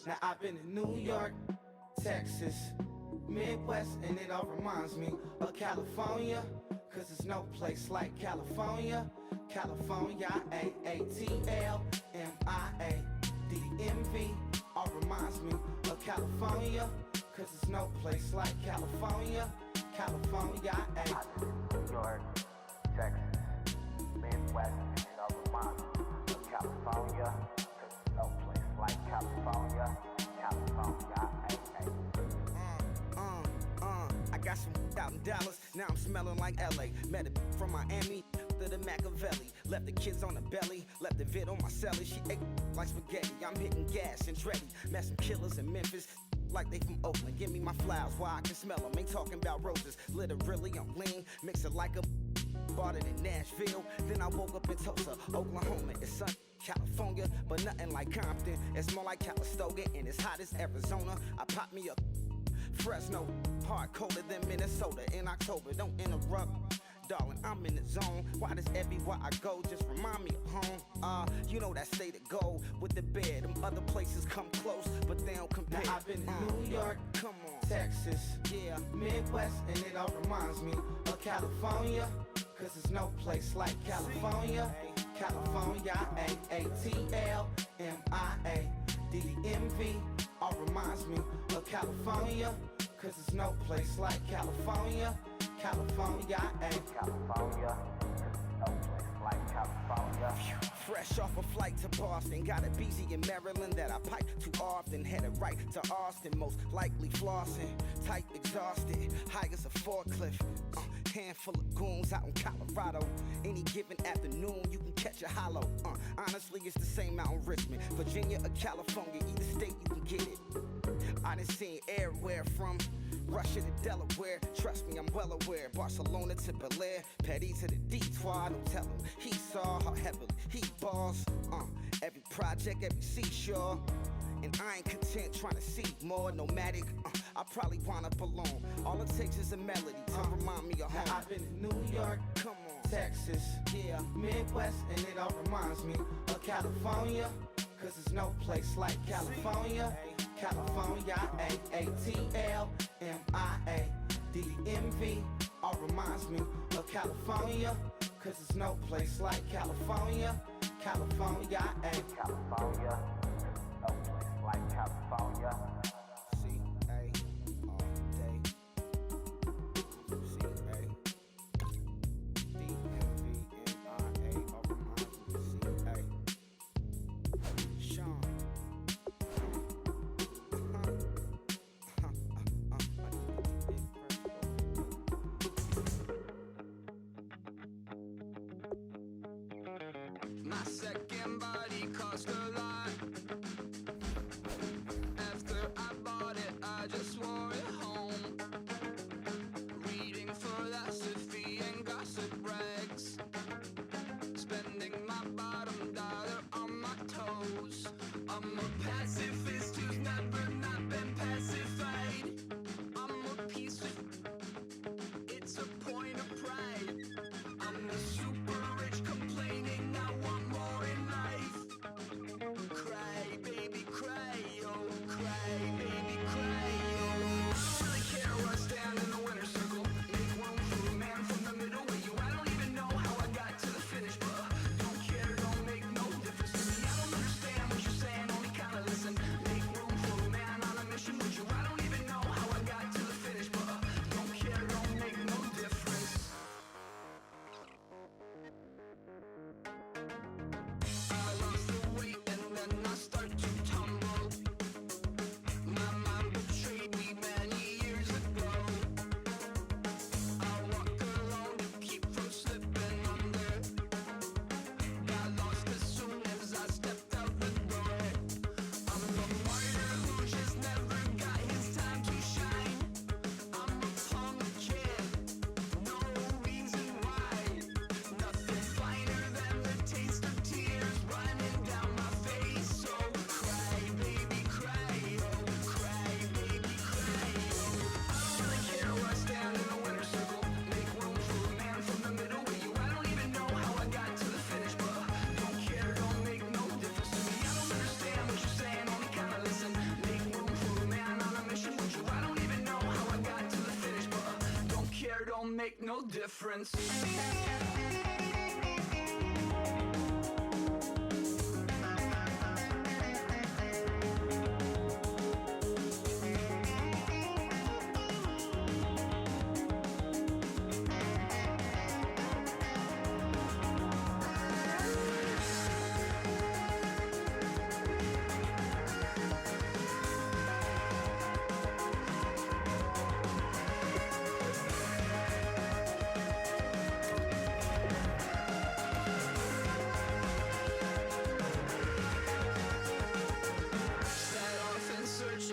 Now I've been in New York, Texas, Midwest, and it all reminds me of California, cause there's no place like California. California, AATLMIADDMV, all reminds me of California, cause there's no place like California. California, New York, Texas, Midwest, and it all reminds me of California, cause there's no place like California. California, I got some out in Dallas, now I'm smelling like LA. Met a from Miami to the Machiavelli. Left the kids on the belly, left the vid on my celly. She ate like spaghetti, I'm hitting gas and Dreddy. Met some killers in Memphis, like they from Oakland. Give me my flowers while I can smell them. Ain't talking about roses, literally I'm lean. Mix it like a bought it in Nashville. Then I woke up in Tulsa, Oklahoma. It's sun, California, but nothing like Compton. It's more like Calistoga and it's hot as Arizona. I pop me up Fresno, hard colder than Minnesota in October. Don't interrupt, darling, I'm in the zone. Why does everywhere I go just remind me of home? You know that state of gold with the bed. Them other places come close, but they don't compare. Now I've been in New York, come on, Texas, yeah, Midwest, and it all reminds me of California, cause there's no place like California. California, AATLMIADDMV, all reminds me of California, cause there's no place like California. California, California, no place like California. Fresh off a flight to Boston, got a BZ in Maryland that I pipe too often. Headed right to Austin, most likely flossing. Tight, exhausted, high as a forklift. Handful of goons out in Colorado. Any given afternoon, you can catch a hollow. Honestly, it's the same out in Richmond, Virginia or California. Either state, you can get it. I done seen everywhere from Russia to Delaware. Trust me, I'm well aware. Barcelona to Bel Air, Petty to the Detroit. Don't tell him he saw how heavily he balls. Every project, every seashore. And I ain't content trying to see more. Nomadic, I probably wind up alone. All it takes is a melody to remind me of home. Now I've been in New York, come on, Texas, yeah, Midwest, and it all reminds me of California, cause there's no place like California. California, AATLMIADDMV, all reminds me of California, cause there's no place like California. California, California, no place like California. C-A all day. C-A D-M-V-M-I-A, all reminds me of C-A. Sean. My second body cost a lot. After I bought it, I just wore it home. Reading philosophy and gossip rags. Spending my bottom dollar on my toes. I'm a pacifist who's never not been pacified. I'm a piece of... It's a point of pride. I'm the super rich complaining I want more in life. don't make no difference.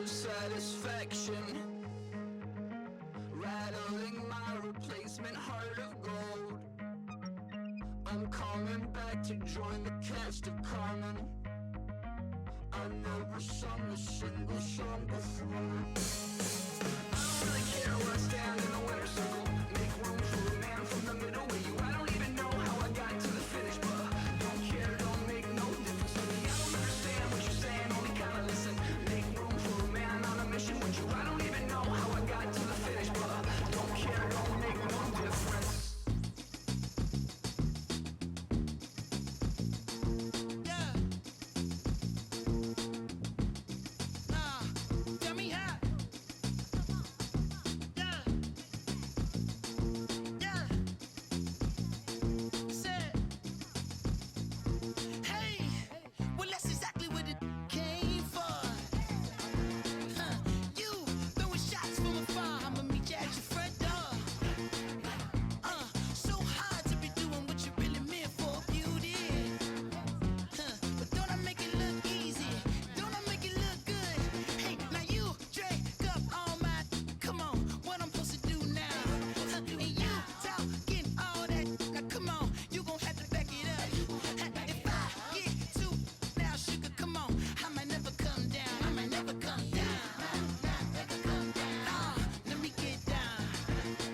Satisfaction, rattling my replacement heart of gold. I'm coming back to join the cast of Carmen. I never sung a single song before. I don't really care where I stand in the winner's circle. Make room for a man from the middle with you. I don't even know how I got to the finish, but don't care, don't make no difference to me. I don't understand what you're saying, only kinda listen. Make room for a man on a mission with you. I don't even know how I got to the finish, but don't care, don't make no difference. Yeah. Tell me how. Yeah. Yeah. Said. Hey. Well, that's exactly what it came for. You throwing shots from afar. I'ma meet you at your front door. So hard to be doing what you really meant for, beauty. But don't I make it look easy? Don't I make it look good? Hey, now you drink up all my. Come on, what I'm supposed to do now? And you talking all that. Now come on, you gon' have to back it up. If I get too now, sugar, come on, I might never come down. I might never come down. Never come down. Let me get down.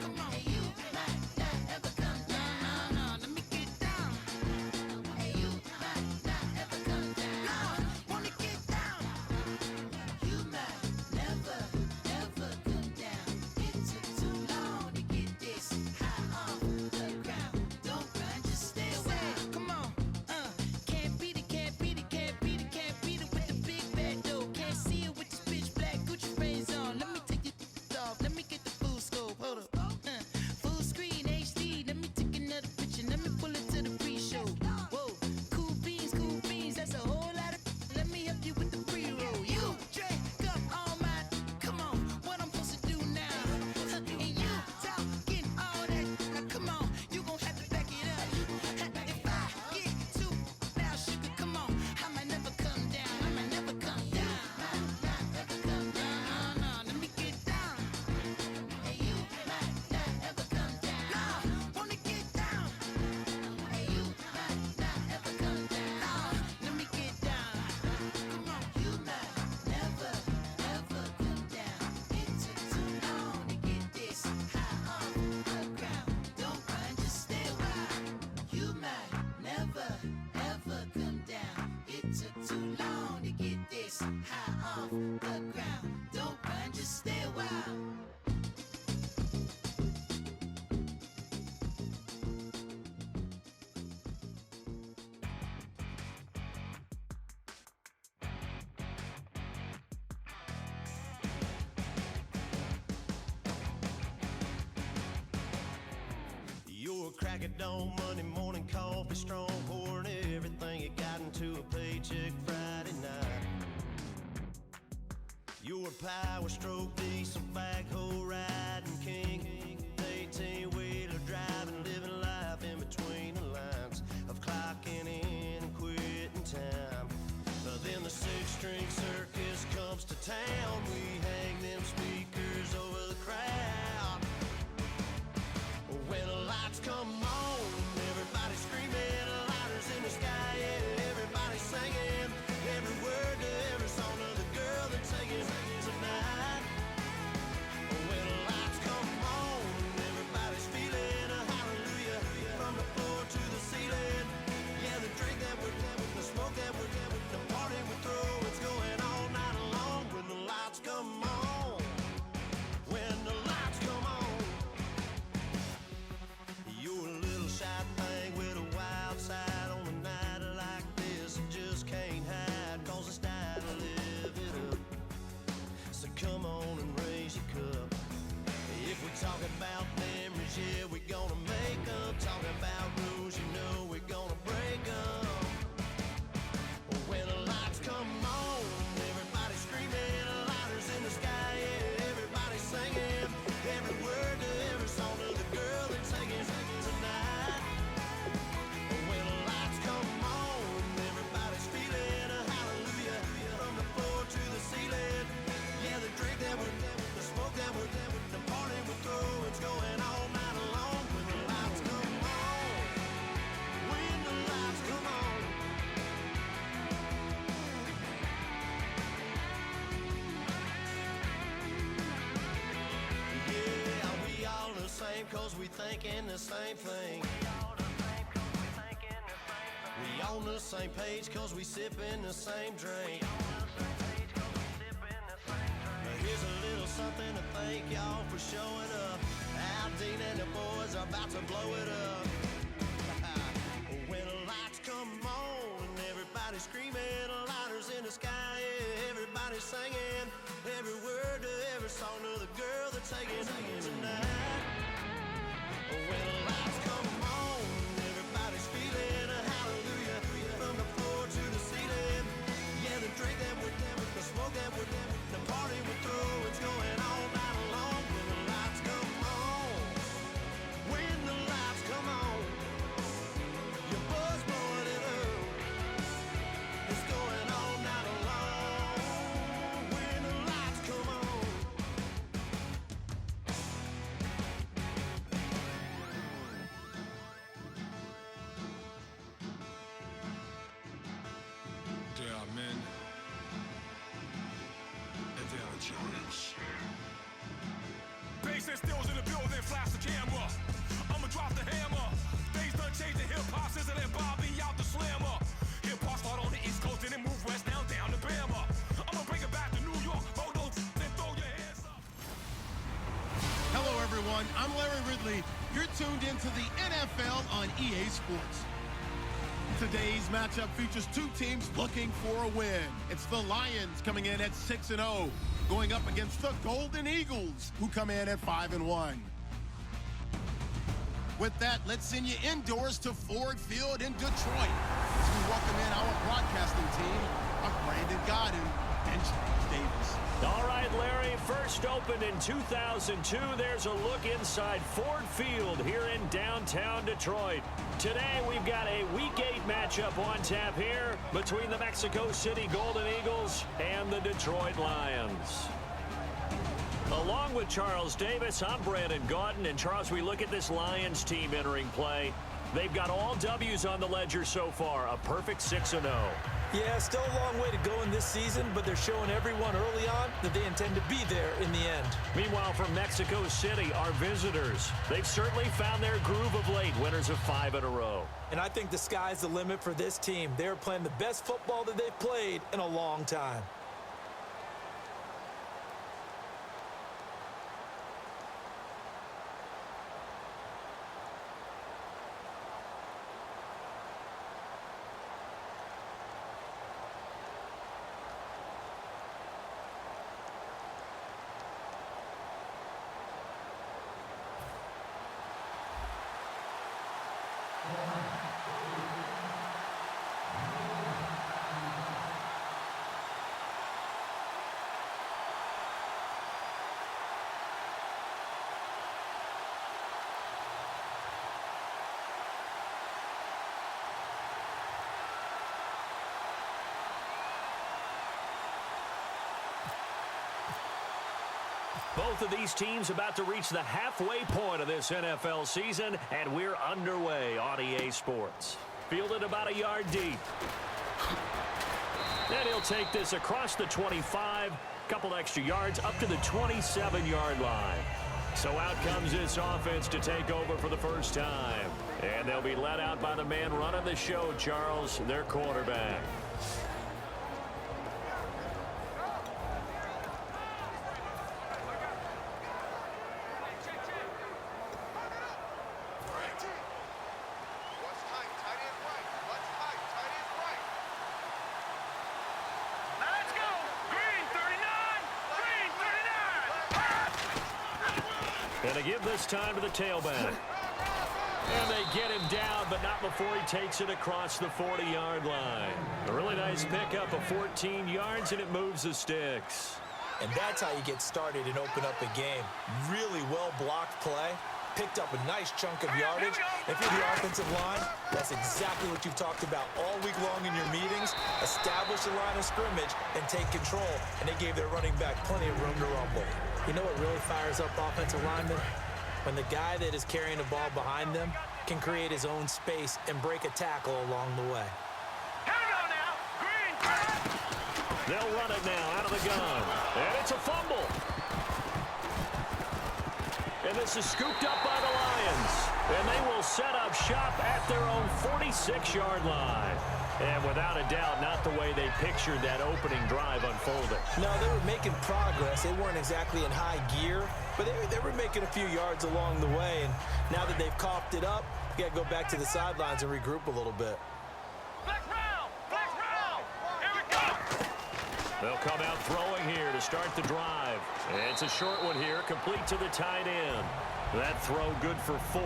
Come on, you might not ever come down. No, let me get down. Hey, you might not ever come down. No, wanna get down. You might never, ever come down. It took too long to get this high off the ground. Don't run, just stay away. Come on, can't beat it, can't beat it, can't beat it, can't beat it with the big bad dough. Can't see it with this pitch black Gucci frames on. Let me take your off. Let me get the full scope. Hold up. Full screen HD. Let me take another picture. Let me pull it to the pre-show. Whoa, cool beans. That's a whole lot of. Let me help you with the pre-roll. You drink up all my. Come on, what I'm supposed to do now? And you talking all that. Now come on, you gon' have to back it up. If I get too now, sugar, come on, I might never come down. I might never come down. Not ever come down. No, let me get down. Hey, you might not ever come down. No, wanna get down. Hey, you might not ever come down. No, let me get down. Come on, you might never, ever come down. It took too long to get this high off the ground. Don't run, just stay a while. You might never, ever come down. It took too long to get this high off the ground. Don't run, just stay a while. Your crack of dawn, Monday morning coffee, strong pouring everything you got into a paycheck Friday night. Your power stroke, diesel backhoe riding king, 18-wheeler driving, living life in between the lines of clocking in and quitting time. Then the six-string circus comes to town. We hang them speakers over the crowd. When the lights come on, everybody screaming, lighters in the sky, yeah, everybody singing every word to every song of the girl they're taking tonight. thinking the same thing. We on the same page cause we sippin' the same drink. Now here's a little something to thank y'all for showing up. Al Dean and the boys are about to blow it up. When the lights come on and everybody's screaming, lighters in the sky, yeah, everybody's singing every word to every song of the girl they're taking home tonight. When the lights come on, everybody's feeling a hallelujah from the floor to the ceiling. Yeah, the drink that we're doing, the smoke that we're doing, the party we're through, it's going all night long. When the lights come on, when the lights come on, your buzz blowing it up. It's going all night long. When the lights come on. There are men, and there are giants. Bass and stills in the building, flash the camera. I'ma drop the hammer. Things done changed the hip-hop since and Bobby out the slammer. Hip-hop start on the East Coast and then move west down to Bama. I'ma bring it back to New York. Hold those and throw your hands up. Hello, everyone. I'm Larry Ridley. You're tuned into the NFL on EA Sports. Today's matchup features two teams looking for a win. It's the Lions coming in at 6-0, going up against the Golden Eagles, who come in at 5-1. With that, let's send you indoors to Ford Field in Detroit as we welcome in our broadcasting team of Brandon Godden and Charles Davis. All right, Larry, first opened in 2002. There's a look inside Ford Field here in downtown Detroit. Today, we've got a Week 8 matchup on tap here between the Mexico City Golden Eagles and the Detroit Lions. Along with Charles Davis, I'm Brandon Gaudin. And Charles, we look at this Lions team entering play. They've got all W's on the ledger so far, a perfect 6-0. Yeah, still a long way to go in this season, but they're showing everyone early on that they intend to be there in the end. Meanwhile, from Mexico City, our visitors, they've certainly found their groove of late, winners of 5 in a row. And I think the sky's the limit for this team. They're playing the best football that they've played in a long time. Both of these teams about to reach the halfway point of this NFL season, and we're underway on EA Sports. Fielded about a yard deep. And he'll take this across the 25, couple extra yards up to the 27-yard line. So out comes this offense to take over for the first time. And they'll be let out by the man running the show, Charles, their quarterback. And they give this time to the tailback. And they get him down, but not before he takes it across the 40-yard line. A really nice pickup of 14 yards, and it moves the sticks. And that's how you get started and open up a game. Really well-blocked play. Picked up a nice chunk of yardage. If you're the offensive line, that's exactly what you've talked about all week long in your meetings. Establish the line of scrimmage and take control. And they gave their running back plenty of room to rumble. You know what really fires up offensive linemen? When the guy that is carrying the ball behind them can create his own space and break a tackle along the way. They'll run it now out of the gun. And it's a fumble. And this is scooped up by the Lions. And they will set up shop at their own 46-yard line. And without a doubt, not the way they pictured that opening drive unfolding. No, they were making progress. They weren't exactly in high gear, but they were making a few yards along the way. And now that they've coughed it up, you got to go back to the sidelines and regroup a little bit. They'll come out throwing here to start the drive. It's a short one here, complete to the tight end. That throw good for 4.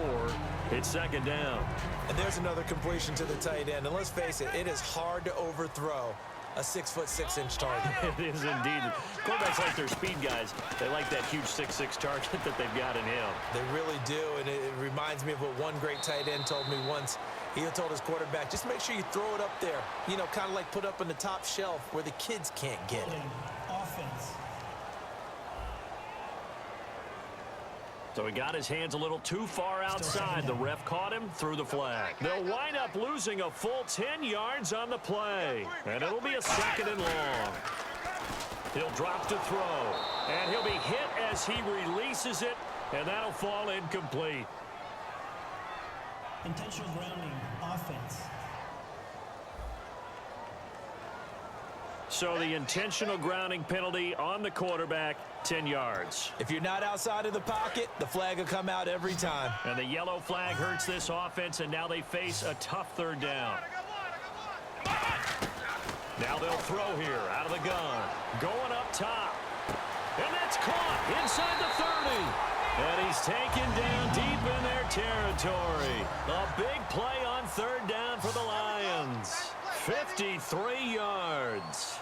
It's second down. And there's another completion to the tight end. And let's face it, it is hard to overthrow a 6'6" target. It is indeed. Quarterbacks like their speed guys. They like that huge 6'6" target that they've got in him. They really do, and it reminds me of what one great tight end told me once. He told his quarterback, just make sure you throw it up there. You know, kind of like put up on the top shelf where the kids can't get it. Offense. So he got his hands a little too far outside. The ref caught him, threw the flag. They'll wind up losing a full 10 yards on the play. And it'll be a second and long. He'll drop to throw. And he'll be hit as he releases it. And that'll fall incomplete. Intentional grounding. Offense. So the intentional grounding penalty on the quarterback, 10 yards. If you're not outside of the pocket, the flag will come out every time. And the yellow flag hurts this offense, and now they face a tough third down. Now they'll throw here out of the gun. Going up top. And that's caught inside the 30. And he's taken down deep in their territory. A big play on third down for the Lions. 53 yards.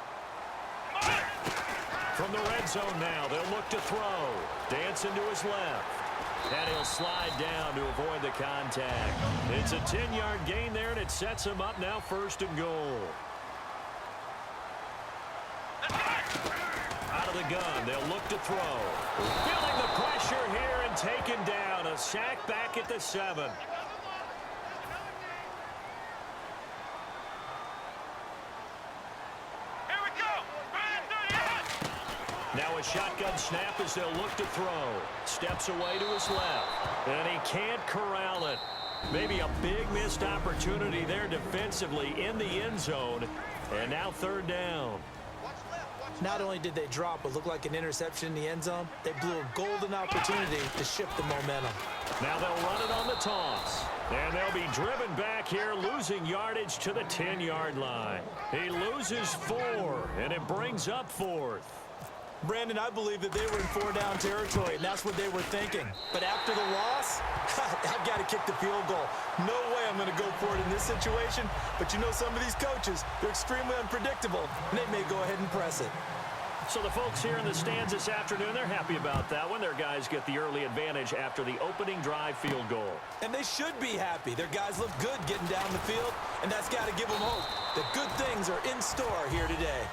From the red zone now, they'll look to throw. Dancing to his left. And he'll slide down to avoid the contact. It's a 10-yard gain there, and it sets him up now 1st and goal. Out of the gun, they'll look to throw. Feeling the pressure here and taken down. A sack back at the 7. Now a shotgun snap as they'll look to throw. Steps away to his left. And he can't corral it. Maybe a big missed opportunity there defensively in the end zone. And now 3rd down. Not only did they drop what looked like an interception in the end zone, they blew a golden opportunity to shift the momentum. Now they'll run it on the toss. And they'll be driven back here, losing yardage to the 10-yard line. He loses 4, and it brings up 4th. Brandon, I believe that they were in 4-down territory, and that's what they were thinking. But after the loss, I've got to kick the field goal. No way I'm going to go for it in this situation. But you know, some of these coaches, they're extremely unpredictable, and they may go ahead and press it. So the folks here in the stands this afternoon, they're happy about that one. Their guys get the early advantage after the opening drive field goal. And they should be happy. Their guys look good getting down the field, and that's got to give them hope that good things are in store here today.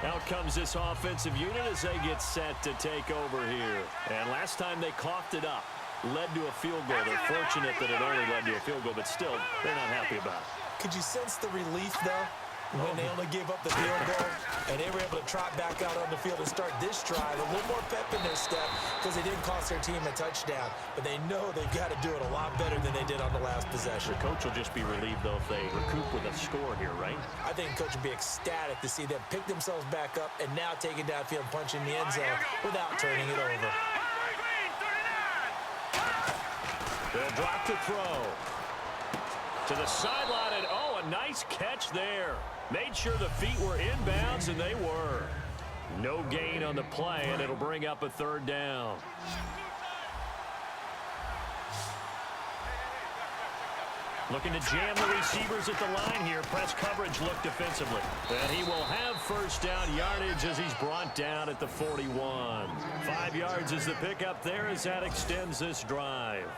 Out comes this offensive unit as they get set to take over here. And last time they coughed it up, led to a field goal. They're fortunate that it only led to a field goal, but still, they're not happy about it. Could you sense the relief, though, when they only gave up the field goal and they were able to trot back out on the field and start this drive? A little more pep in their step because they didn't cost their team a touchdown. But they know they've got to do it a lot better than they did on the last possession. The coach will just be relieved, though, if they recoup with a score here, right? I think the coach would be ecstatic to see them pick themselves back up and now take it downfield and punch in the end zone without turning it over. They'll drop to throw. To the sideline, and oh, a nice catch there. Made sure the feet were inbounds, and they were. No gain on the play, and it'll bring up a 3rd down. Looking to jam the receivers at the line here. Press coverage look defensively. And he will have 1st down yardage as he's brought down at the 41. 5 yards is the pickup there as that extends this drive.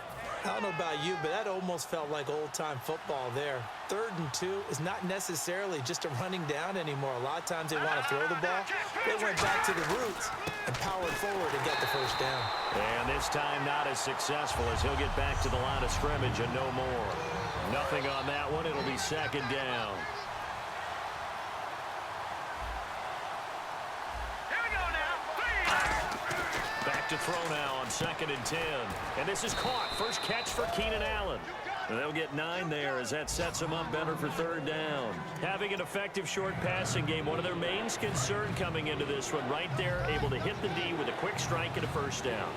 I don't know about you, but that almost felt like old-time football there. 3rd and 2 is not necessarily just a running down anymore. A lot of times they want to throw the ball. They went back to the roots and powered forward and got the 1st down. And this time not as successful as he'll get back to the line of scrimmage and no more. Nothing on that one. It'll be 2nd down. to throw now on 2nd and 10. And this is caught. First catch for Keenan Allen. And they'll get 9 there as that sets them up better for 3rd down. Having an effective short passing game, one of their main concern coming into this one, right there, able to hit the D with a quick strike and a 1st down.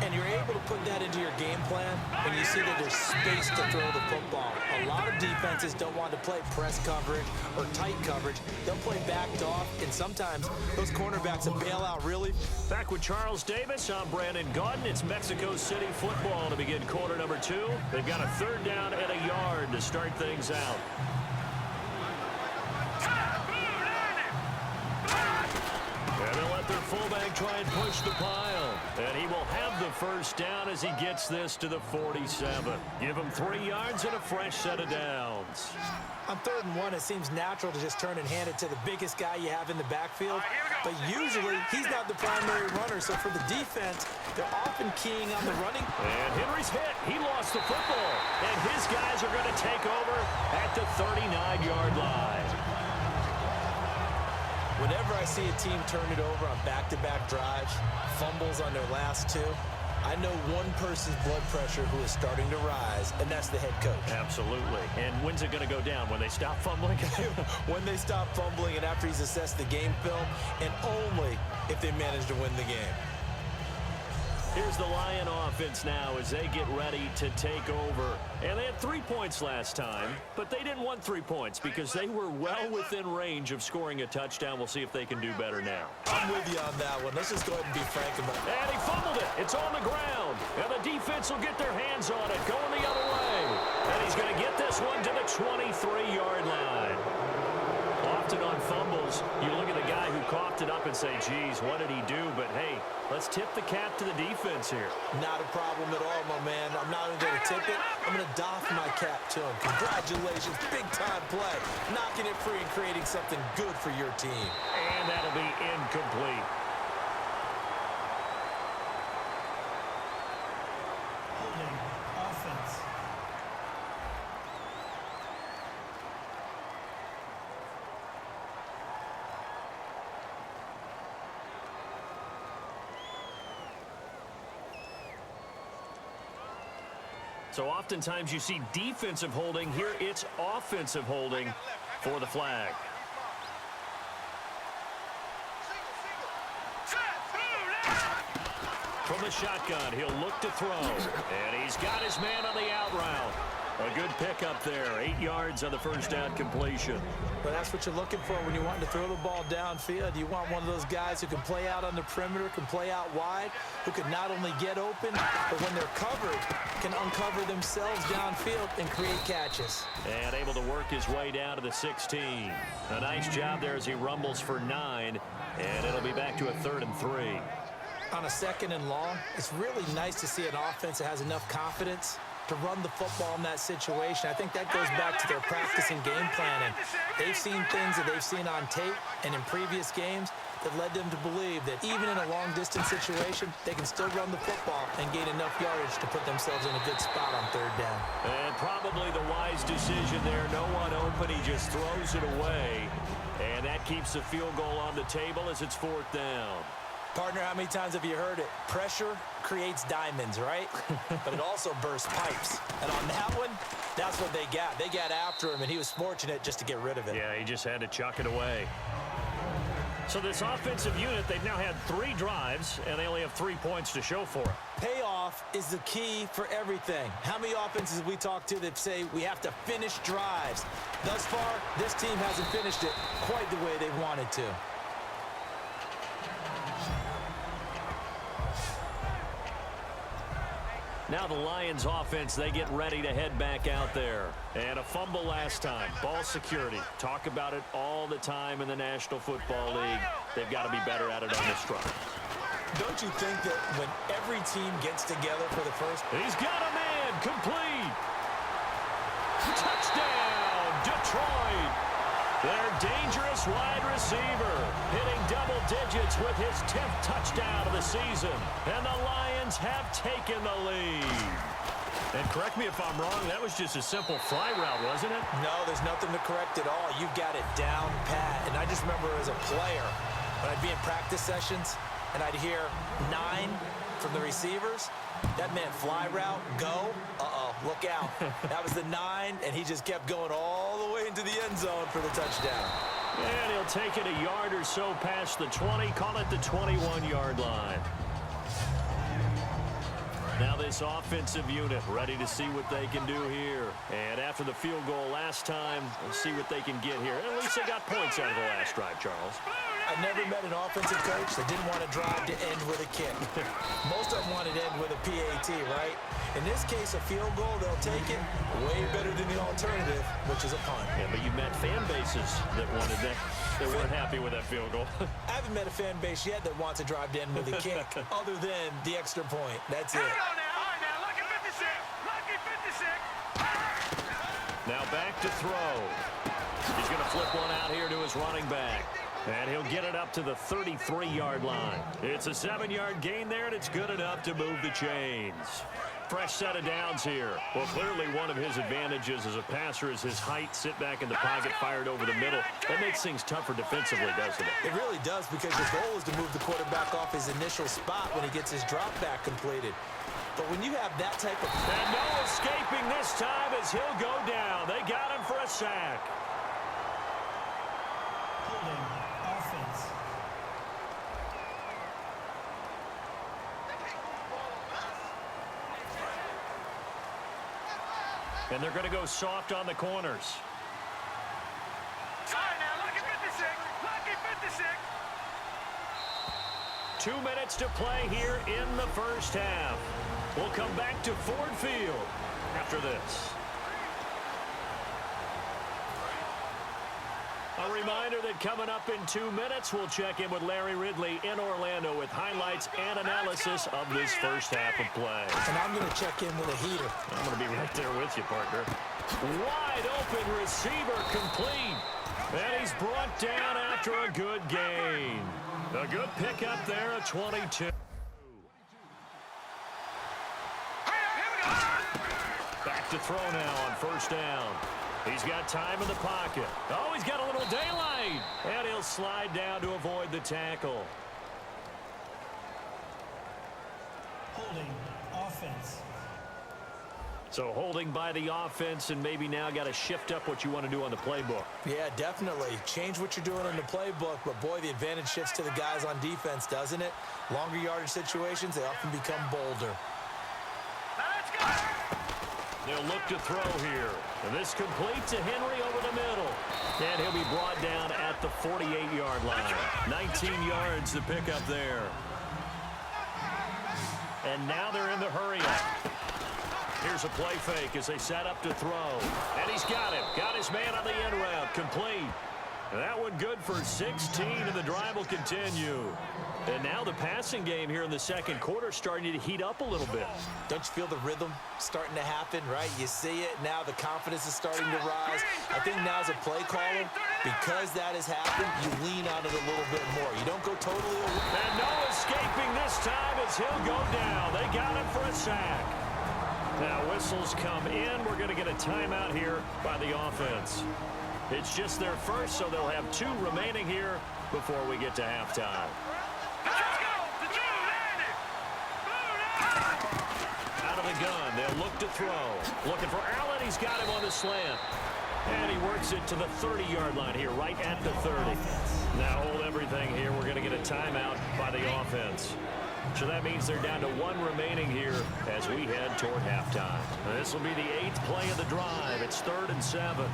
And you're able to put that into your game plan when you see that there's space to throw the football. A lot of defenses don't want to play press coverage or tight coverage. They'll play backed off, and sometimes those cornerbacks will bail out really. Back with Charles Davis, I'm Brandon Gaudin. It's Mexico City football to begin quarter number 2. They've got a 3rd down and a yard to start things out. And they'll let their fullback try and push the pile. And he will have the 1st down as he gets this to the 47. Give him 3 yards and a fresh set of downs. On 3rd and 1, it seems natural to just turn and hand it to the biggest guy you have in the backfield. But usually, he's not the primary runner. So for the defense, they're often keying on the running. And Henry's hit. He lost the football. And his guys are going to take over at the 39-yard line. Whenever I see a team turn it over on back-to-back drives, fumbles on their last 2, I know one person's blood pressure who is starting to rise, and that's the head coach. Absolutely. And when's it going to go down? When they stop fumbling? When they stop fumbling and after he's assessed the game film, and only if they manage to win the game. Here's the Lion offense now as they get ready to take over. And they had 3 points last time, but they didn't want 3 points because they were well within range of scoring a touchdown. We'll see if they can do better now. I'm with you on that one. Let's just go ahead and be frank about it. And he fumbled it. It's on the ground. And the defense will get their hands on it, going the other way. And he's going to get this one to the 23-yard line. Often on fumbles, you look at the guy who coughed it up and say, geez, what did he do? But, hey, let's tip the cap to the defense here. Not a problem at all, my man. I'm not even going to tip it. I'm going to doff my cap to him. Congratulations. Big-time play. Knocking it free and creating something good for your team. And that'll be incomplete. Holding offense. So oftentimes you see defensive holding. Here it's offensive holding for the flag. From the shotgun, he'll look to throw. And he's got his man on the out route. A good pickup there. 8 yards on the 1st down completion. But that's what you're looking for when you want to throw the ball downfield. You want one of those guys who can play out on the perimeter, can play out wide, who can not only get open, but when they're covered, can uncover themselves downfield and create catches. And able to work his way down to the 16. A nice job there as he rumbles for 9. And it'll be back to a 3rd and 3. On a 2nd and long, it's really nice to see an offense that has enough confidence to run the football in that situation. I think that goes back to their practice and game planning. They've seen things that they've seen on tape and in previous games that led them to believe that even in a long-distance situation, they can still run the football and gain enough yardage to put themselves in a good spot on 3rd down. And probably the wise decision there. No one open. He just throws it away. And that keeps the field goal on the table as it's 4th down. Partner, how many times have you heard it? Pressure creates diamonds, right? But it also bursts pipes. And on that one, that's what they got. They got after him, and he was fortunate just to get rid of it. Yeah, he just had to chuck it away. So this offensive unit, they've now had 3 drives, and they only have 3 points to show for it. Payoff is the key for everything. How many offenses have we talked to that say we have to finish drives? Thus far, this team hasn't finished it quite the way they wanted to. Now the Lions offense, they get ready to head back out there. And a fumble last time. Ball security. Talk about it all the time in the National Football League. They've got to be better at it on this drive. Don't you think that when every team gets together for the first... He's got a man. Complete. Touchdown, Detroit. Their dangerous wide receiver hitting double digits with his 10th touchdown of the season. And the Lions have taken the lead. And correct me if I'm wrong, that was just a simple fly route, wasn't it? No, there's nothing to correct at all. You've got it down pat. And I just remember as a player, when I'd be in practice sessions, and I'd hear 9 from the receivers, that meant fly route, go, look out. That was the 9, and he just kept going all the way into the end zone for the touchdown. And he'll take it a yard or so past the 20, call it the 21-yard line. Now this offensive unit ready to see what they can do here. And after the field goal last time, we'll see what they can get here. At least they got points out of the last drive, Charles. I never met an offensive coach that didn't want to drive to end with a kick. Most of them wanted to end with a PAT, right? In this case, a field goal, they'll take it way better than the alternative, which is a punt. Yeah, but you met fan bases that wanted that. They weren't happy with that field goal. I haven't met a fan base yet that wants to drive to end with a kick other than the extra point. That's it. Now back to throw. He's going to flip one out here to his running back. And he'll get it up to the 33-yard line. It's a 7-yard gain there, and it's good enough to move the chains. Fresh set of downs here. Well, clearly one of his advantages as a passer is his height. Sit back in the pocket, fired over the middle. That makes things tougher defensively, doesn't it? It really does, because your goal is to move the quarterback off his initial spot when he gets his drop back completed. But when you have that type of... And no escaping this time as he'll go down. They got him for a sack. Holding offense. And they're going to go soft on the corners. 2 minutes to play here in the first half. We'll come back to Ford Field after this. A reminder that coming up in 2 minutes, we'll check in with Larry Ridley in Orlando with highlights and analysis of this first half of play. And I'm going to check in with a heater. I'm going to be right there with you, partner. Wide open receiver complete. And he's brought down after a good gain. A good pickup there at 22. Back to throw now on first down. He's got time in the pocket. Oh, he's got a little daylight. And he'll slide down to avoid the tackle. Holding offense. So holding by the offense, and maybe now got to shift up what you want to do on the playbook. Yeah, definitely. Change what you're doing in the playbook, but boy, the advantage shifts to the guys on defense, doesn't it? Longer yardage situations, they often become bolder. Let's go! They'll look to throw here. And this complete to Henry over the middle. And he'll be brought down at the 48-yard line. 19 yards to pick up there. And now they're in the hurry-up. Here's a play fake as they set up to throw. And he's got him. Got his man on the end route. Complete. And that one good for 16, and the drive will continue. And now the passing game here in the second quarter starting to heat up a little bit. Don't you feel the rhythm starting to happen, right? You see it. Now the confidence is starting to rise. I think now as a play caller, because that has happened, you lean on it a little bit more. You don't go totally away. And no escaping this time as he'll go down. They got him for a sack. Now whistles come in. We're going to get a timeout here by the offense. It's just their first, so they'll have 2 remaining here before we get to halftime. Out of the gun, they'll look to throw. Looking for Allen. He's got him on the slant. And he works it to the 30-yard line here, right at the 30. Now hold everything here. We're going to get a timeout by the offense. So that means they're down to 1 remaining here as we head toward halftime. This will be the 8th play of the drive. It's 3rd and 7.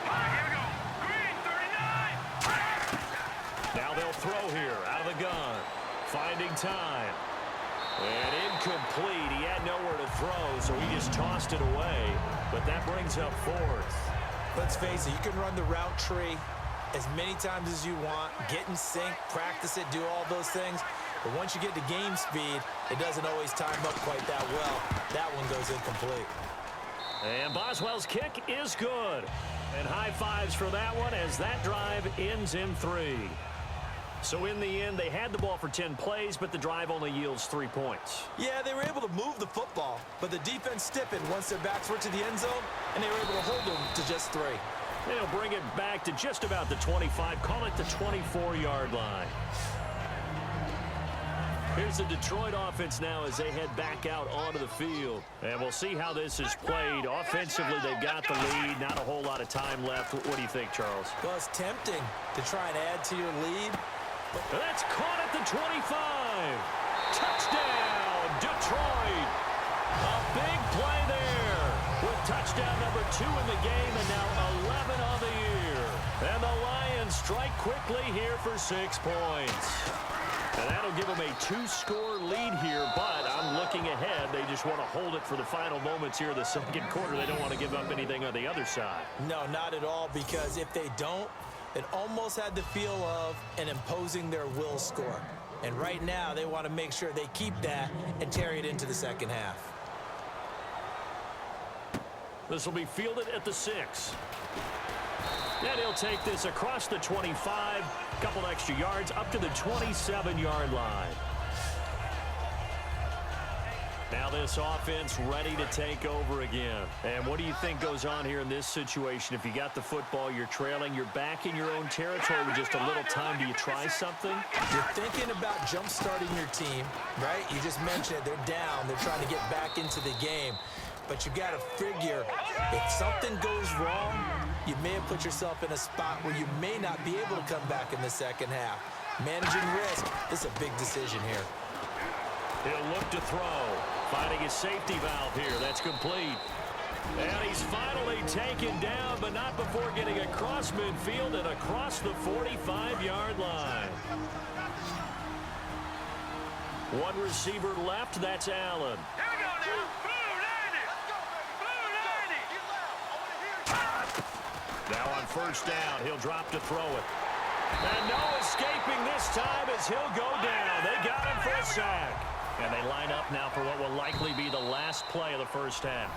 Here we go. Green, 39. Now they'll throw here out of the gun. Finding time. And incomplete. He had nowhere to throw, so he just tossed it away. But that brings up 4th. Let's face it, you can run the route tree as many times as you want, get in sync, practice it, do all those things. But once you get to game speed, it doesn't always time up quite that well. That one goes incomplete. And Boswell's kick is good. And high fives for that one as that drive ends in 3. So in the end, they had the ball for 10 plays, but the drive only yields 3 points. Yeah, they were able to move the football, but the defense stiffened once their backs were to the end zone, and they were able to hold them to just 3. They'll bring it back to just about the 25, call it the 24-yard line. Here's the Detroit offense now as they head back out onto the field. And we'll see how this is played. Offensively, they've got the lead. Not a whole lot of time left. What do you think, Charles? Well, it's tempting to try and add to your lead. That's caught at the 25. Touchdown, Detroit. A big play there with touchdown number 2 in the game and now 11 on the year. And the Lions strike quickly here for 6 points. And that'll give them a 2-score lead here, but I'm looking ahead. They just want to hold it for the final moments here of the second quarter. They don't want to give up anything on the other side. No, not at all, because if they don't, it almost had the feel of an imposing their will score. And right now, they want to make sure they keep that and carry it into the second half. This will be fielded at the 6. And he'll take this across the 25, a couple extra yards, up to the 27-yard line. Now this offense ready to take over again. And what do you think goes on here in this situation? If you got the football, you're trailing, you're back in your own territory with just a little time. Do you try something? You're thinking about jump-starting your team, right? You just mentioned it. They're down. They're trying to get back into the game. But you got to figure, if something goes wrong, you may have put yourself in a spot where you may not be able to come back in the second half. Managing risk, this is a big decision here. He'll look to throw. Finding his safety valve here. That's complete. And he's finally taken down, but not before getting across midfield and across the 45-yard line. One receiver left. That's Allen. Here we go now. Now on first down, he'll drop to throw it. And no escaping this time as he'll go down. They got him for a sack. And they line up now for what will likely be the last play of the first half.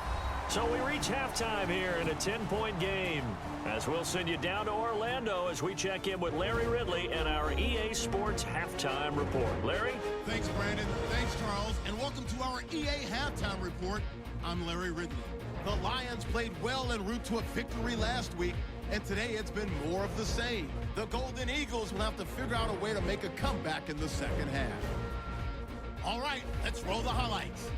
So we reach halftime here in a 10-point game. As we'll send you down to Orlando as we check in with Larry Ridley and our EA Sports Halftime Report. Larry? Thanks, Brandon. Thanks, Charles. And welcome to our EA Halftime Report. I'm Larry Ridley. The Lions played well en route to a victory last week, and today it's been more of the same. The Golden Eagles will have to figure out a way to make a comeback in the second half. All right, let's roll the highlights.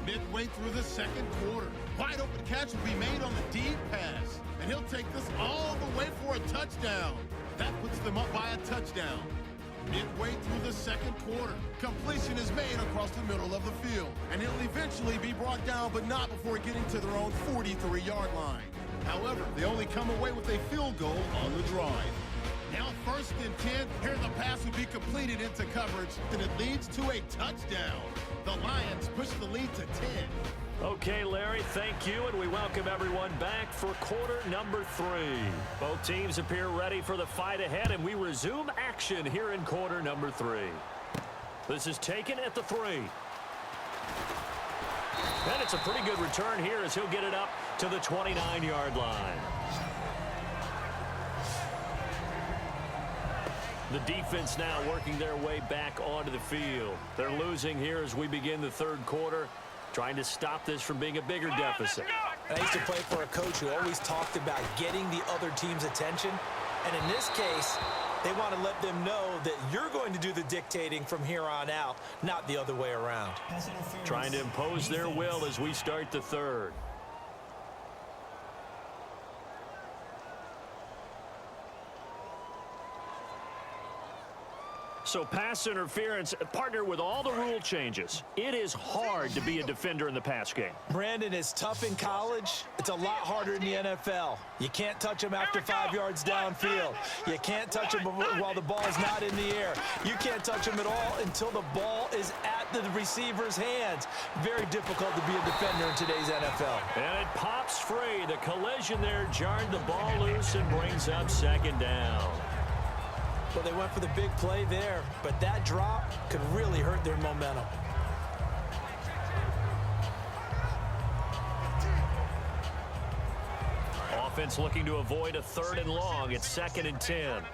Midway through the second quarter, wide open catch will be made on the deep pass, and he'll take this all the way for a touchdown. That puts them up by a touchdown. Midway through the second quarter, completion is made across the middle of the field, and he'll eventually be brought down, but not before getting to their own 43-yard line. However, they only come away with a field goal on the drive. Now 1st and 10, here the pass will be completed into coverage, and it leads to a touchdown. The Lions push the lead to 10. Okay, Larry, thank you, and we welcome everyone back for quarter number 3. Both teams appear ready for the fight ahead, and we resume action here in quarter number 3. This is taken at the 3. And it's a pretty good return here as he'll get it up to the 29-yard line. The defense now working their way back onto the field. They're losing here as we begin the third quarter, trying to stop this from being a bigger deficit. I used to play for a coach who always talked about getting the other team's attention. And in this case, they want to let them know that you're going to do the dictating from here on out, not the other way around. Trying to impose their will as we start the third. So pass interference, partner with all the rule changes. It is hard to be a defender in the pass game. Brandon, is tough in college. It's a lot harder in the NFL. You can't touch him after 5 yards downfield. You can't touch him while the ball's not in the air. You can't touch him at all until the ball is at the receiver's hands. Very difficult to be a defender in today's NFL. And it pops free. The collision there jarred the ball loose and brings up second down. Well, they went for the big play there, but that drop could really hurt their momentum. Offense looking to avoid a 3rd and long. It's 2nd and 10.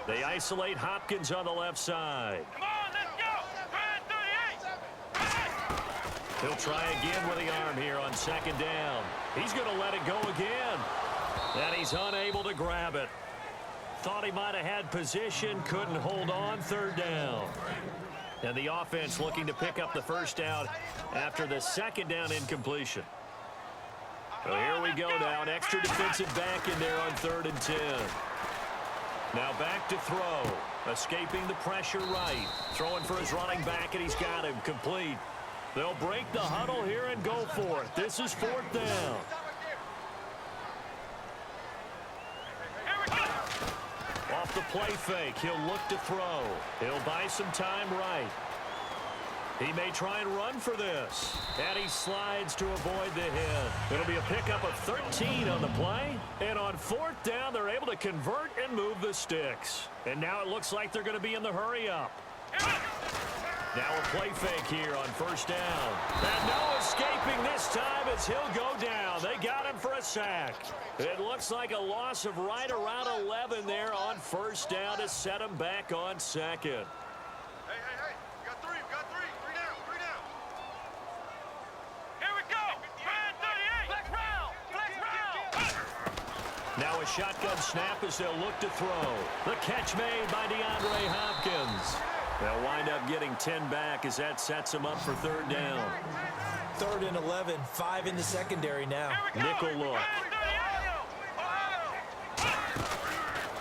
They isolate Hopkins on the left side. Come on, let's go. 38. He'll try again with the arm here on 2nd down. He's going to let it go again. And he's unable to grab it. Thought he might have had position, couldn't hold on, third down. And the offense looking to pick up the first down after the second down incompletion. So here we go now, an extra defensive back in there on 3rd and 10. Now back to throw, escaping the pressure right, throwing for his running back, and he's got him complete. They'll break the huddle here and go for it. This is 4th down. Off the play fake, he'll look to throw. He'll buy some time right. He may try and run for this. And he slides to avoid the hit. It'll be a pickup of 13 on the play. And on 4th down, they're able to convert and move the sticks. And now it looks like they're going to be in the hurry up. Now a play fake here on 1st down. And no escaping this time as he'll go down. They got him for a sack. It looks like a loss of right around 11 there on 1st down to set him back on 2nd. Hey. We got three. Three down. Here we go. Man 38. Flex round. Now a shotgun snap as they'll look to throw. The catch made by DeAndre Hopkins. They'll wind up getting 10 back as that sets them up for 3rd down. 3rd and 11, 5 in the secondary now. Nickel look.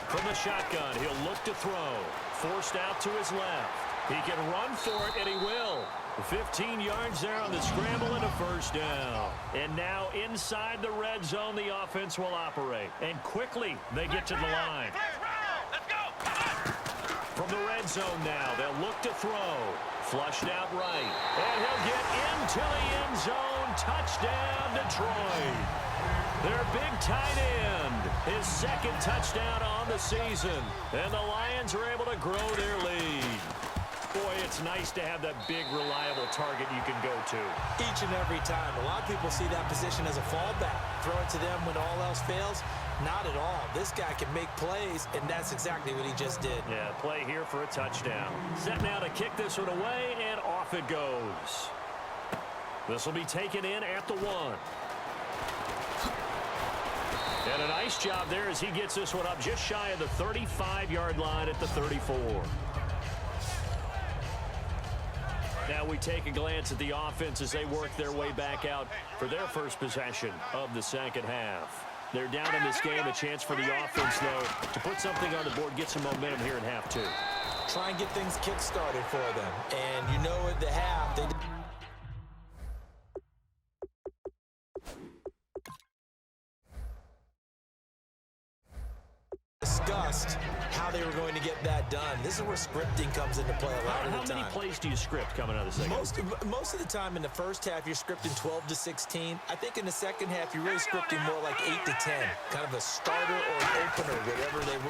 From the shotgun, he'll look to throw. Forced out to his left. He can run for it, and he will. 15 yards there on the scramble and a 1st down. And now inside the red zone, the offense will operate. And quickly, they get to the line. From the red zone now, they'll look to throw. Flushed out right. And he'll get into the end zone. Touchdown, Detroit. Their big tight end. His 2nd touchdown on the season. And the Lions are able to grow their lead. Boy, it's nice to have that big, reliable target you can go to. Each and every time. A lot of people see that position as a fallback. Throw it to them when all else fails. Not at all. This guy can make plays, and that's exactly what he just did. Yeah, play here for a touchdown. Set now to kick this one away, and off it goes. This will be taken in at the 1. And a nice job there as he gets this one up just shy of the 35-yard line at the 34. Now we take a glance at the offense as they work their way back out for their first possession of the 2nd half. They're down in this game. A chance for the offense, though, to put something on the board, get some momentum here in half 2. Try and get things kick-started for them. And you know at the half, they discussed how they were going to get that done. This is where scripting comes into play a lot of the time. How many plays do you script coming out of the second? Most of the time in the first half, you're scripting 12 to 16. I think in the second half, you're really scripting more like 8 to 10. Kind of a starter or an opener,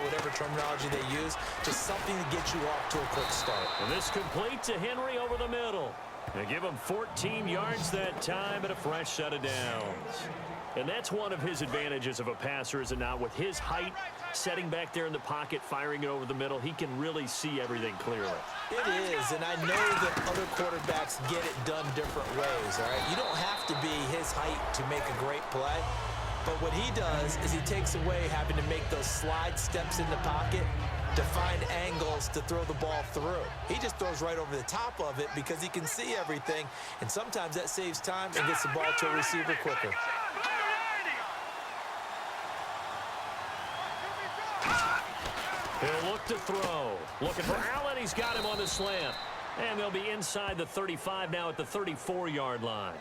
whatever terminology they use. Just something to get you off to a quick start. And this complete to Henry over the middle. They give him 14 yards that time and a fresh set of downs. And that's one of his advantages of a passer, is it not? With his height, setting back there in the pocket, firing it over the middle, he can really see everything clearly. It is, and I know that other quarterbacks get it done different ways, all right? You don't have to be his height to make a great play. But what he does is he takes away having to make those slide steps in the pocket to find angles to throw the ball through. He just throws right over the top of it because he can see everything, and sometimes that saves time and gets the ball to a receiver quicker. He'll look to throw. Looking for Allen. He's got him on the slant. And they'll be inside the 35 now at the 34-yard line.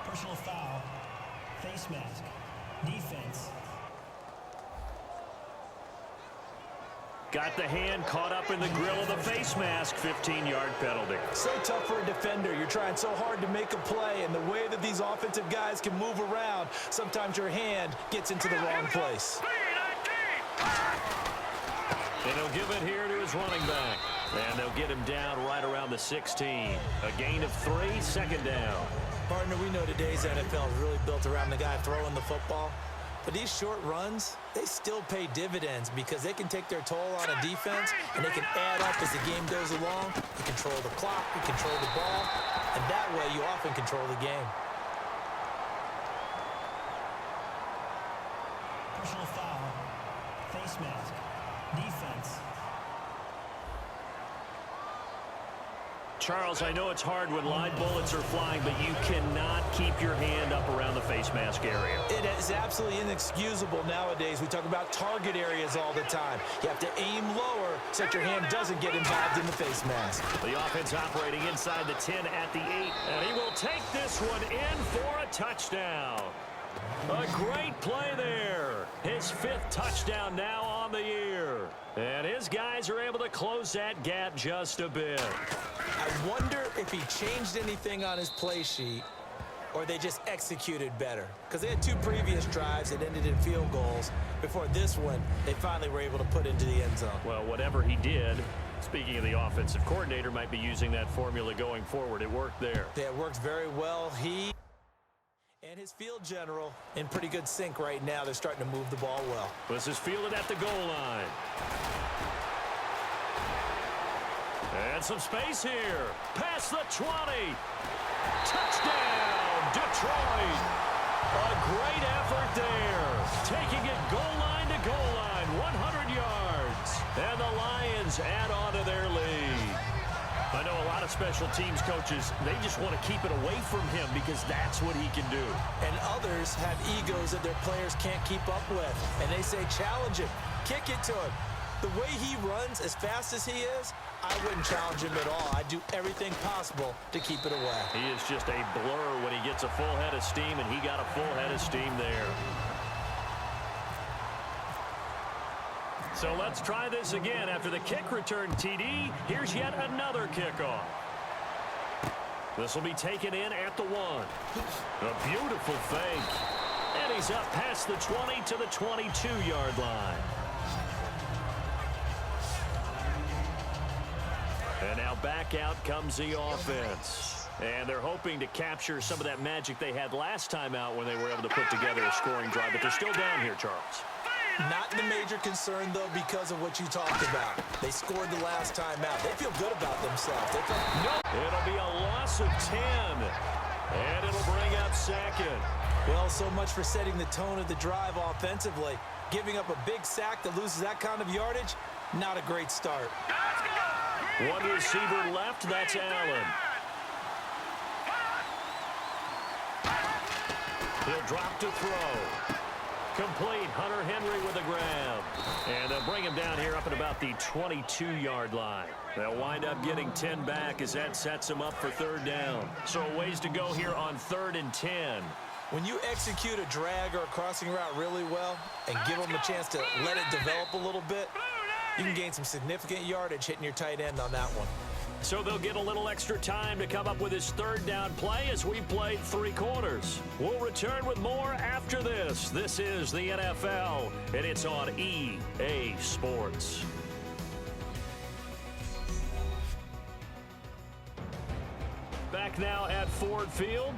Personal foul. Face mask. Defense. Got the hand caught up in the grill of the face mask. 15-yard penalty. So tough for a defender. You're trying so hard to make a play, and the way that these offensive guys can move around, sometimes your hand gets into the wrong place. And he'll give it here to his running back. And they'll get him down right around the 16. A gain of 3, 2nd down. Partner, we know today's NFL is really built around the guy throwing the football. But these short runs, they still pay dividends because they can take their toll on a defense, and they can add up as the game goes along. You control the clock, you control the ball, and that way you often control the game. Personal foul. face mask, defense. Charles, I know it's hard when live bullets are flying, but you cannot keep your hand up around the face mask area. It is absolutely inexcusable nowadays. We talk about target areas all the time. You have to aim lower so that your hand doesn't get involved in the face mask. The offense operating inside the 10 at the 8, and he will take this one in for a touchdown. A great play there. His 5th touchdown now on the year. And his guys are able to close that gap just a bit. I wonder if he changed anything on his play sheet or they just executed better. Because they had 2 previous drives that ended in field goals. Before this one, they finally were able to put into the end zone. Well, whatever he did, speaking of the offensive coordinator, might be using that formula going forward. It worked there. Yeah, it worked very well. He and his field general in pretty good sync right now. They're starting to move the ball well. This is fielded at the goal line. And some space here. Past the 20. Touchdown, Detroit. A great effort there. Taking it goal line to goal line, 100 yards. And the Lions add on to their lead. I know a lot of special teams coaches, they just want to keep it away from him because that's what he can do. And others have egos that their players can't keep up with. And they say, challenge him, kick it to him. The way he runs as fast as he is, I wouldn't challenge him at all. I'd do everything possible to keep it away. He is just a blur when he gets a full head of steam, and he got a full head of steam there. So let's try this again. After the kick return TD, here's yet another kickoff. This will be taken in at the 1. A beautiful fake. And he's up past the 20 to the 22-yard line. And now back out comes the offense. And they're hoping to capture some of that magic they had last time out when they were able to put together a scoring drive. But they're still down here, Charles. Not the major concern, though, because of what you talked about. They scored the last time out. They feel good about themselves. It'll be a loss of 10. And it'll bring up 2nd. Well, so much for setting the tone of the drive offensively. Giving up a big sack that loses that kind of yardage, not a great start. One receiver left, that's Allen. He'll drop to throw. Complete. Hunter Henry with a grab. And they'll bring him down here up at about the 22-yard line. They'll wind up getting 10 back as that sets them up for 3rd down. So a ways to go here on 3rd and 10. When you execute a drag or a crossing route really well and give them a chance to let it develop a little bit, you can gain some significant yardage hitting your tight end on that one. So they'll get a little extra time to come up with his 3rd down play as we played 3 quarters. We'll return with more after this. This is the NFL, and it's on EA Sports. Back now at Ford Field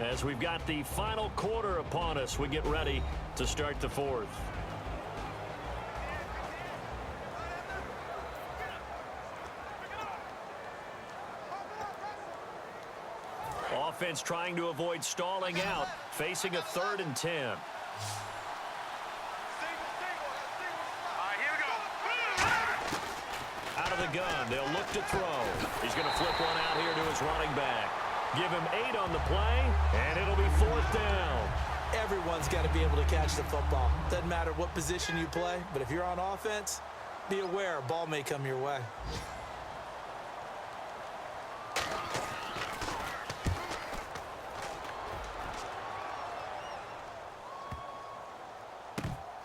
as we've got the final quarter upon us. We get ready to start the 4th. Offense trying to avoid stalling out, facing a 3rd and 10. Out of the gun, they'll look to throw. He's going to flip one out here to his running back. Give him 8 on the play, and it'll be 4th down. Everyone's got to be able to catch the football. Doesn't matter what position you play, but if you're on offense, be aware a ball may come your way.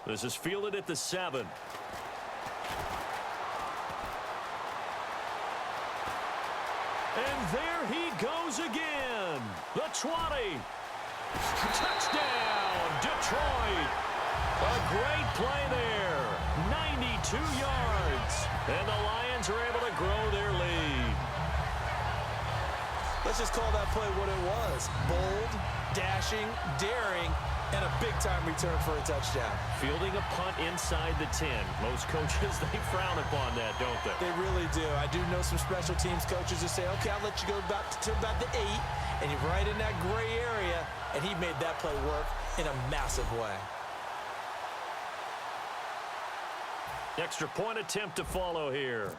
This is fielded at the 7. And there he goes again. The 20. Touchdown, Detroit. A great play there. 92 yards. And the Lions are able to grow their lead. Let's just call that play what it was. Bold, dashing, daring, and a big-time return for a touchdown. Fielding a punt inside the 10. Most coaches, they frown upon that, don't they? They really do. I do know some special teams coaches who say, okay, I'll let you go to about the 8, and you're right in that gray area, and he made that play work in a massive way. Extra point attempt to follow here.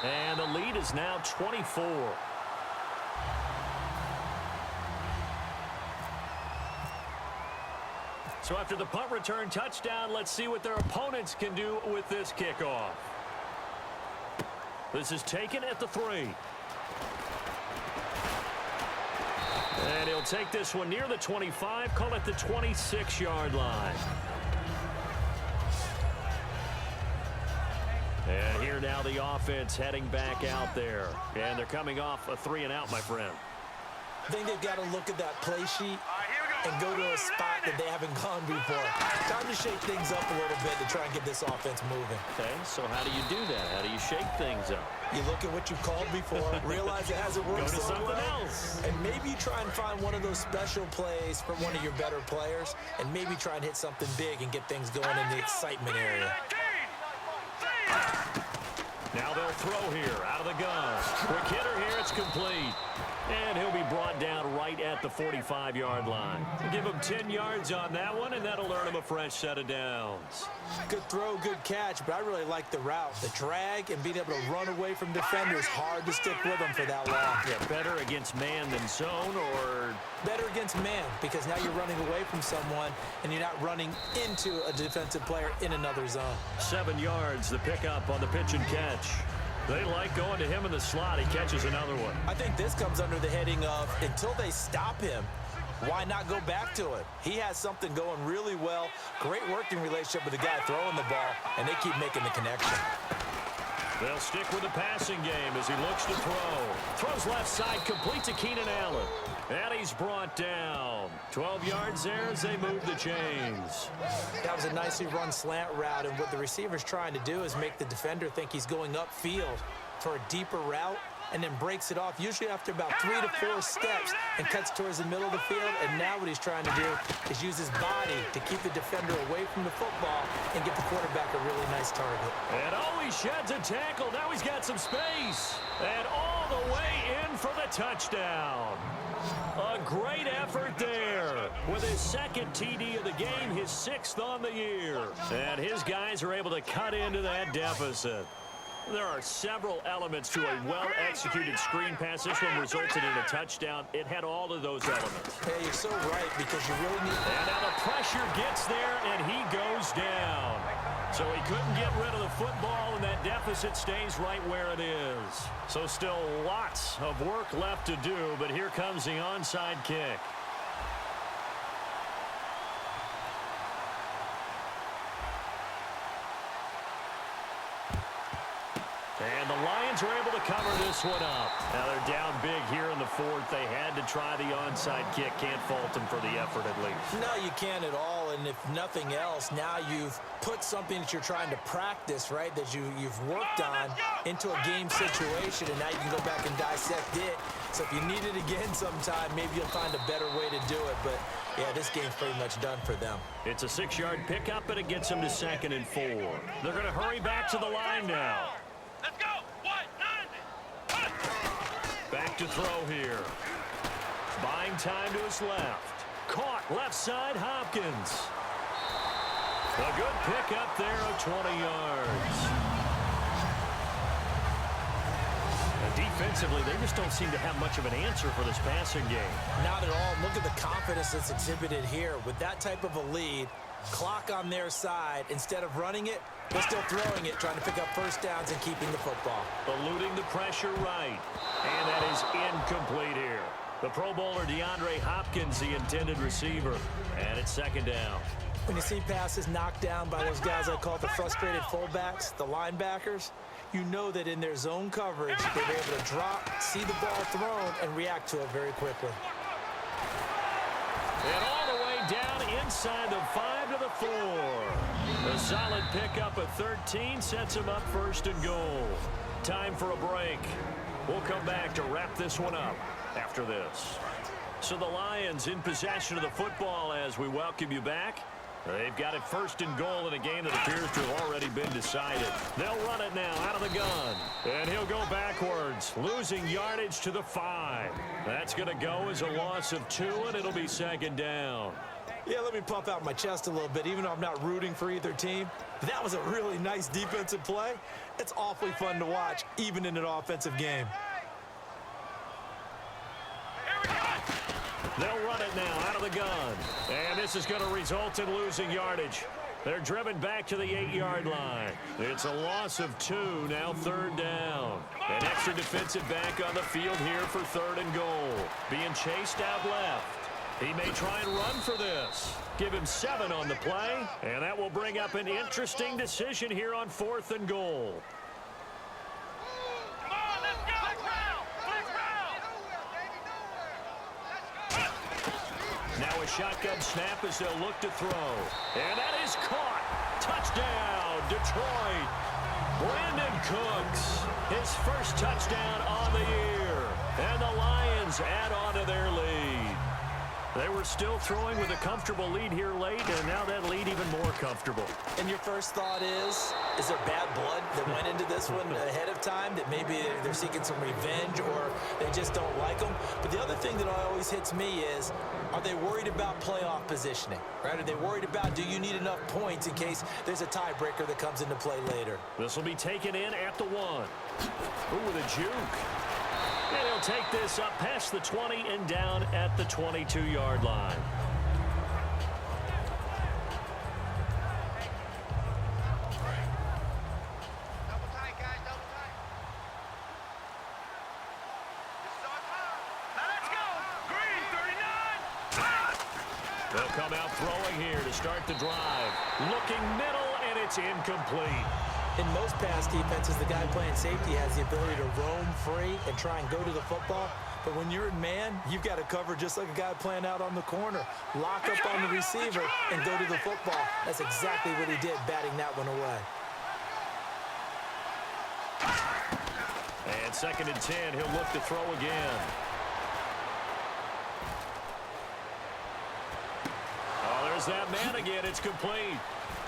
And the lead is now 24. So after the punt return touchdown, let's see what their opponents can do with this kickoff. This is taken at the 3. And he'll take this one near the 25, call it the 26-yard line. And here now the offense heading back out there. And they're coming off a 3-and-out, my friend. I think they've got to look at that play sheet and go to a spot that they haven't gone before. Time to shake things up a little bit to try and get this offense moving. Okay, so how do you do that? How do you shake things up? You look at what you've called before, realize it hasn't worked Go to so something well, else. and maybe you try and find one of those special plays from one of your better players, and maybe try and hit something big and get things going in the excitement area. Now they'll throw here, out of the gun. Quick hitter here, it's complete. And he'll be brought down right at the 45-yard line. Give him 10 yards on that one, and that'll earn him a fresh set of downs. Good throw, good catch, but I really like the route. The drag and being able to run away from defenders, hard to stick with them for that long. Yeah, better against man than zone, or better against man, because now you're running away from someone, and you're not running into a defensive player in another zone. 7 yards, the pickup on the pitch and catch. They like going to him in the slot. He catches another one. I think this comes under the heading of, until they stop him, why not go back to it? He has something going really well. Great working relationship with the guy throwing the ball, and they keep making the connection. They'll stick with the passing game as he looks to throw. Throws left side, complete to Keenan Allen. And he's brought down. 12 yards there as they move the chains. That was a nicely run slant route, and what the receiver's trying to do is make the defender think he's going upfield for a deeper route, and then breaks it off, usually after about 3 to 4 steps, and cuts towards the middle of the field. And now what he's trying to do is use his body to keep the defender away from the football and get the quarterback a really nice target. And he sheds a tackle. Now he's got some space. And all the way in for the touchdown. A great effort there. With his second TD of the game, his 6th on the year. And his guys are able to cut into that deficit. There are several elements to a well-executed screen pass. This one resulted in a touchdown. It had all of those elements. Hey, you're so right, because you really need... And now the pressure gets there, and he goes down. So he couldn't get rid of the football, and that deficit stays right where it is. So still lots of work left to do, but here comes the onside kick. And the Lions are able to cover this one up. Now they're down big here in the 4th. They had to try the onside kick. Can't fault them for the effort at least. No, you can't at all. And if nothing else, now you've put something that you're trying to practice, right, that you've worked on into a game situation, and now you can go back and dissect it. So if you need it again sometime, maybe you'll find a better way to do it. But, yeah, this game's pretty much done for them. It's a 6-yard pickup, and it gets them to 2nd and 4. They're going to hurry back to the line now. Let's go. Back to throw here. Buying time to his left. Caught left side, Hopkins. A good pickup there of 20 yards. And defensively, they just don't seem to have much of an answer for this passing game. Not at all. Look at the confidence that's exhibited here. With that type of a lead, clock on their side, instead of running it, they're still throwing it, trying to pick up first downs and keeping the football. Eluding the pressure right. And that is incomplete here. The Pro Bowler DeAndre Hopkins, the intended receiver. And it's 2nd down. When you see passes knocked down by those guys I call the frustrated fullbacks, the linebackers, you know that in their zone coverage, they're able to drop, see the ball thrown, and react to it very quickly. And all the way down inside the 5 to the 4. A solid pickup at 13 sets him up 1st and goal. Time for a break. We'll come back to wrap this one up after this. So the Lions in possession of the football as we welcome you back. They've got it 1st and goal in a game that appears to have already been decided. They'll run it now out of the gun. And he'll go backwards, losing yardage to the 5. That's going to go as a loss of 2, and it'll be 2nd down. Yeah, let me puff out my chest a little bit, even though I'm not rooting for either team. That was a really nice defensive play. It's awfully fun to watch, even in an offensive game. They'll run it now out of the gun. And this is going to result in losing yardage. They're driven back to the 8-yard line. It's a loss of 2, now 3rd down. An extra defensive back on the field here for 3rd and goal. Being chased out left. He may try and run for this. Give him 7 on the play, and that will bring up an interesting decision here on 4th and goal. Now a shotgun snap as they'll look to throw. And that is caught. Touchdown, Detroit. Brandon Cooks, his first touchdown on the year. And the Lions add on to their lead. They were still throwing with a comfortable lead here late, and now that lead even more comfortable. And your first thought is there bad blood that went into this one ahead of time, that maybe they're seeking some revenge or they just don't like them? But the other thing that always hits me is, are they worried about playoff positioning? Right? Are they worried about, do you need enough points in case there's a tiebreaker that comes into play later? This will be taken in at the 1. Ooh, with a juke. And he'll take this up past the 20 and down at the 22-yard line. They'll come out throwing here to start the drive. Looking middle, and it's incomplete. In most pass defenses, the guy playing safety has the ability to roam free and try and go to the football. But when you're in man, you've got to cover just like a guy playing out on the corner. Lock up on the receiver and go to the football. That's exactly what he did, batting that one away. And 2nd and 10, he'll look to throw again. Oh, there's that man again. It's complete.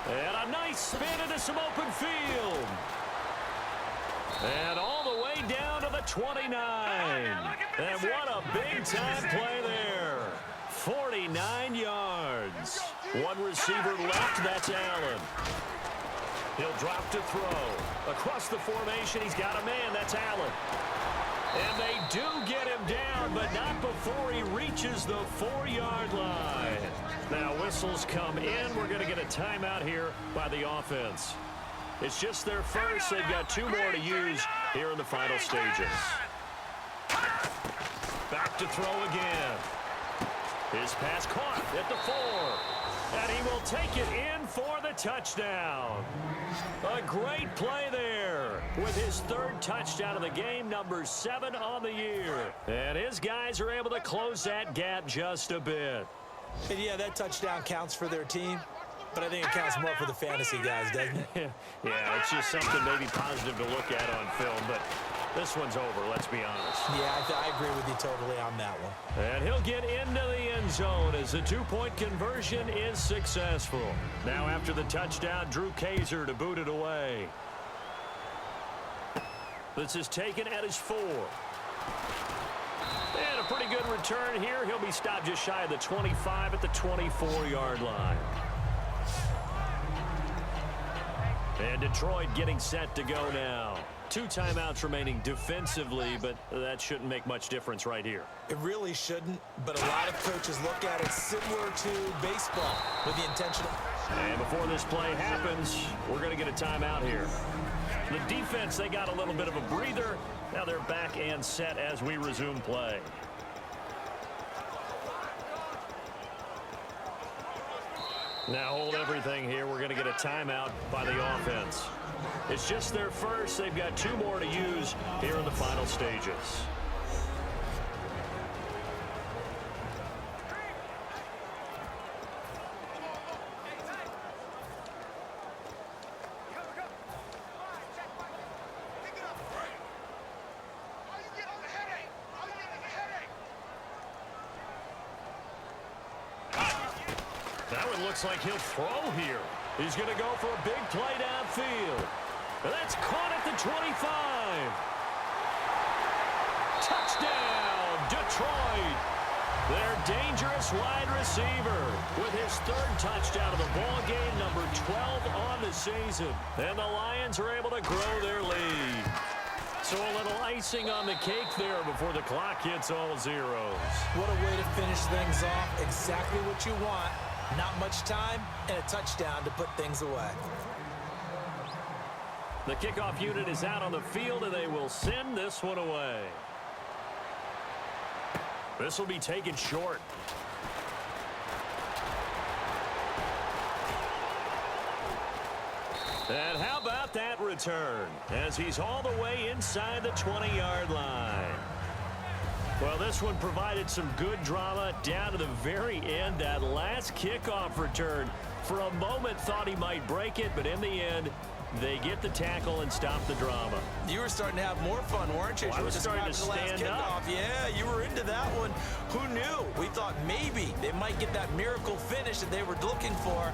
And a nice spin into some open field. And all the way down to the 29. And what a big-time play there. 49 yards. One receiver left. That's Allen. He'll drop to throw. Across the formation, he's got a man. That's Allen. And they do get him down, but not before he reaches the 4-yard line. Now whistles come in. We're going to get a timeout here by the offense. It's just their first. They've got 2 more to use here in the final stages. Back to throw again. His pass caught at the 4. And he will take it in for the touchdown. A great play there with his 3rd touchdown of the game, number 7 on the year. And his guys are able to close that gap just a bit. And yeah, that touchdown counts for their team, but I think it counts more for the fantasy guys, doesn't it? Yeah, it's just something maybe positive to look at on film, but this one's over, let's be honest. Yeah, I agree with you totally on that one. And he'll get into the end zone as the 2-point conversion is successful. Now after the touchdown, Drew Kaiser to boot it away. This is taken at his 4. And a pretty good return here. He'll be stopped just shy of the 25 at the 24-yard line. And Detroit getting set to go now. 2 timeouts remaining defensively, but that shouldn't make much difference right here. It really shouldn't, but a lot of coaches look at it similar to baseball with the intention of... And before this play happens, we're going to get a timeout here. The defense, they got a little bit of a breather. Now they're back and set as we resume play. Now hold everything here. We're going to get a timeout by the offense. It's just their first. They've got 2 more to use here in the final stages. Looks like he'll throw here. He's going to go for a big play downfield. And that's caught at the 25. Touchdown, Detroit. Their dangerous wide receiver with his third touchdown of the ball game, number 12 on the season. And the Lions are able to grow their lead. So a little icing on the cake there before the clock hits all zeros. What a way to finish things off. Exactly what you want. Not much time and a touchdown to put things away. The kickoff unit is out on the field, and they will send this one away. This will be taken short. And how about that return as he's all the way inside the 20-yard line. Well, this one provided some good drama down to the very end. That last kickoff return, for a moment, thought he might break it, but in the end, they get the tackle and stop the drama. You were starting to have more fun, weren't you? Well, I was starting to stand up. Yeah, you were into that one. Who knew? We thought maybe they might get that miracle finish that they were looking for.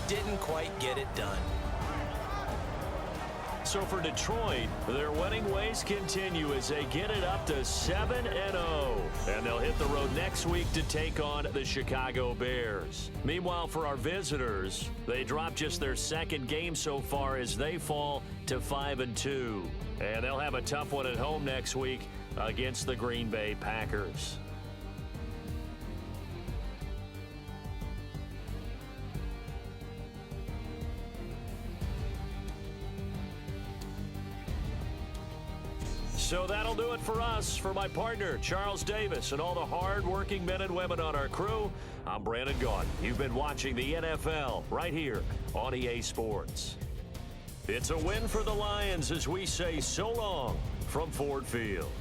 Didn't quite get it done. So for Detroit, their winning ways continue as they get it up to 7-0. And they'll hit the road next week to take on the Chicago Bears. Meanwhile, for our visitors, they dropped just their second game so far as they fall to 5-2. And they'll have a tough one at home next week against the Green Bay Packers. So that'll do it for us. For my partner, Charles Davis, and all the hard-working men and women on our crew, I'm Brandon Gaudin. You've been watching the NFL right here on EA Sports. It's a win for the Lions as we say so long from Ford Field.